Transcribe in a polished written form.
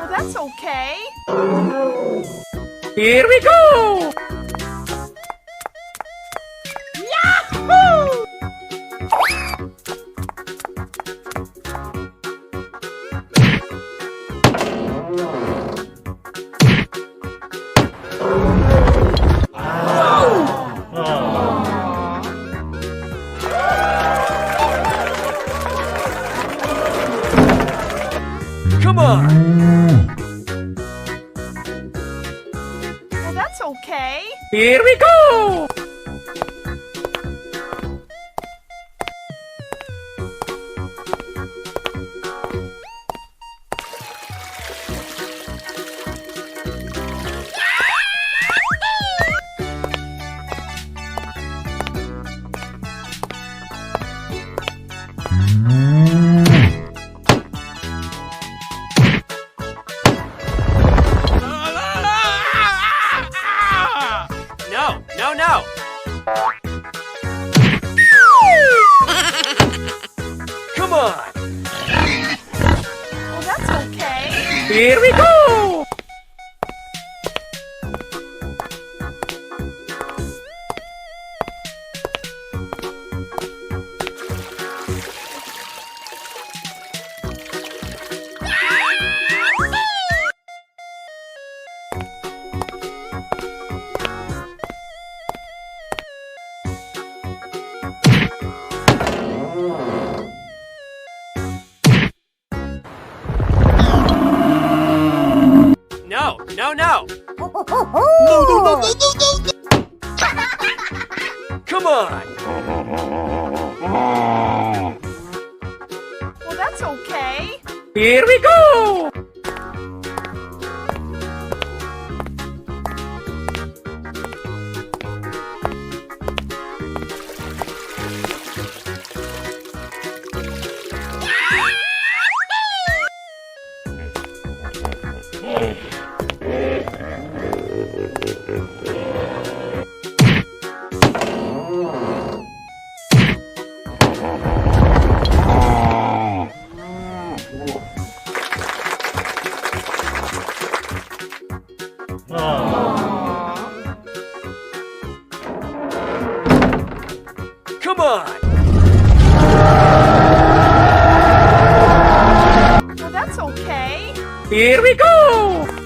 That's okay. Here we go! Yahoo! Come on! Well, that's okay. Here we go! No! Come on! Well, that's okay. Here we go! No! No. Come on! Well, that's okay. Here we go! Come on! Well, that's okay. Here we go!